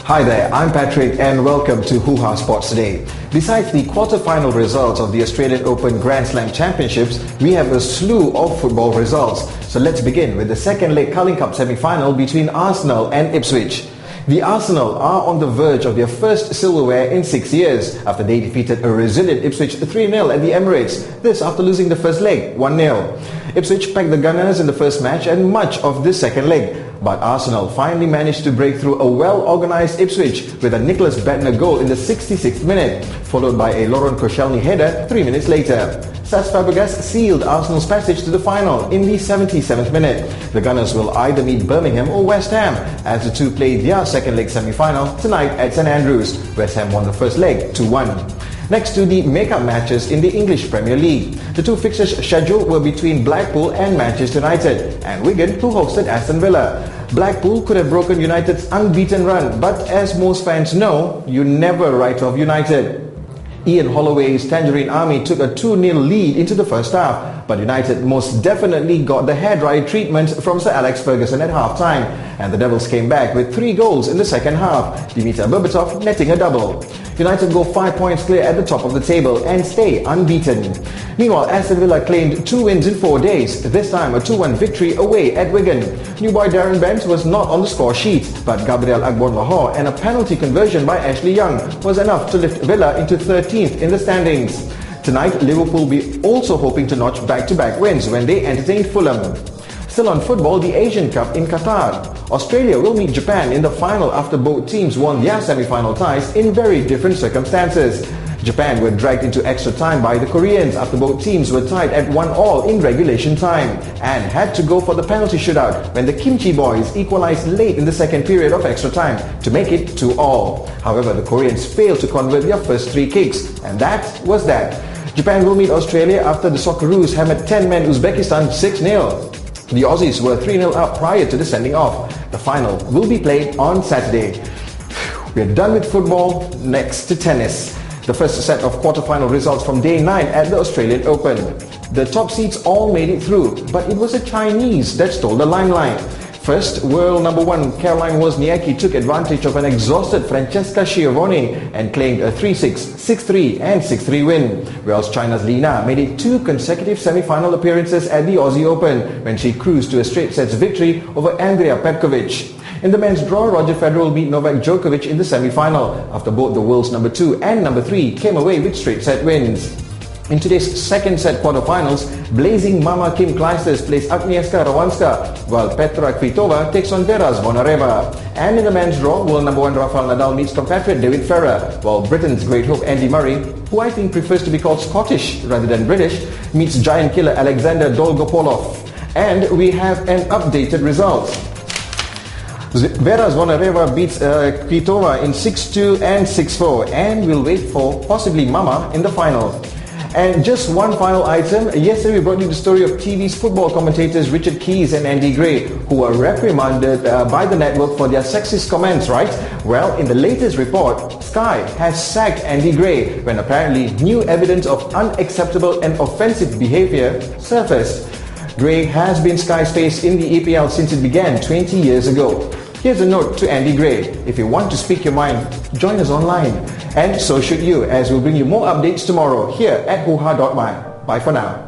Hi there, I'm Patrick and welcome to Hoohaa Sports Today. Besides the quarter-final results of the Australian Open Grand Slam Championships, we have a slew of football results. So let's begin with the second leg Carling Cup semi-final between Arsenal and Ipswich. The Arsenal are on the verge of their first silverware in 6 years after they defeated a resilient Ipswich 3-0 at the Emirates, this after losing the first leg 1-0. Ipswich packed the Gunners in the first match and much of the second leg, but Arsenal finally managed to break through a well-organised Ipswich with a Nicholas Bettner goal in the 66th minute, followed by a Laurent Koscielny header 3 minutes later. Cesc Fabregas sealed Arsenal's passage to the final in the 77th minute. The Gunners will either meet Birmingham or West Ham as the two play their second leg semi-final tonight at St Andrews. West Ham won the first leg 2-1. Next to the make-up matches in the English Premier League. The two fixtures scheduled were between Blackpool and Manchester United, and Wigan, who hosted Aston Villa. Blackpool could have broken United's unbeaten run, but as most fans know, you never write off United. Ian Holloway's Tangerine Army took a 2-0 lead into the first half, but United most definitely got the hairdryer treatment from Sir Alex Ferguson at half-time, and the Devils came back with 3 goals in the second half, Dimitar Berbatov netting a double. United go 5 points clear at the top of the table and stay unbeaten. Meanwhile, Aston Villa claimed 2 wins in 4 days, this time a 2-1 victory away at Wigan. New boy Darren Bent was not on the score sheet, but Gabriel Agbon-Lahore and a penalty conversion by Ashley Young was enough to lift Villa into 13th in the standings. Tonight, Liverpool will be also hoping to notch back-to-back wins when they entertain Fulham. Still on football, the Asian Cup in Qatar. Australia will meet Japan in the final after both teams won their semi-final ties in very different circumstances. Japan were dragged into extra time by the Koreans after both teams were tied at 1-1 in regulation time and had to go for the penalty shootout when the Kimchi boys equalized late in the second period of extra time to make it 2-2. However, the Koreans failed to convert their first 3 kicks, and that was that. Japan will meet Australia after the Socceroos hammered 10-man Uzbekistan 6-0. The Aussies were 3-0 up prior to the sending off. The final will be played on Saturday. We're done with football, next to tennis. The first set of quarter-final results from day 9 at the Australian Open. The top seeds all made it through, but it was a Chinese that stole the limelight. First, world number 1 Caroline Wozniacki took advantage of an exhausted Francesca Schiavone and claimed a 3-6, 6-3 and 6-3 win, whereas China's Li Na made it 2 consecutive semi-final appearances at the Aussie Open when she cruised to a straight sets victory over Andrea Petkovic. In the men's draw, Roger Federer will meet Novak Djokovic in the semi-final after both the world's number 2 and number 3 came away with straight set wins. In today's second set quarterfinals, blazing Mama Kim Clijsters plays Agnieszka Radwanska, while Petra Kvitova takes on Vera Zvonareva. And in the men's draw, world number 1 Rafael Nadal meets compatriot David Ferrer, while Britain's great hope Andy Murray, who I think prefers to be called Scottish rather than British, meets giant killer Alexander Dolgopolov. And we have an updated result. Vera Zvonareva beats Kvitova in 6-2 and 6-4, and will wait for possibly Mama in the final. And just one final item, yesterday we brought you the story of TV's football commentators Richard Keys and Andy Gray, who were reprimanded by the network for their sexist comments, right? Well, in the latest report, Sky has sacked Andy Gray when apparently new evidence of unacceptable and offensive behaviour surfaced. Gray has been Sky's face in the EPL since it began 20 years ago. Here's a note to Andy Gray. If you want to speak your mind, join us online. And so should you, as we'll bring you more updates tomorrow here at hoohaa.my. Bye for now.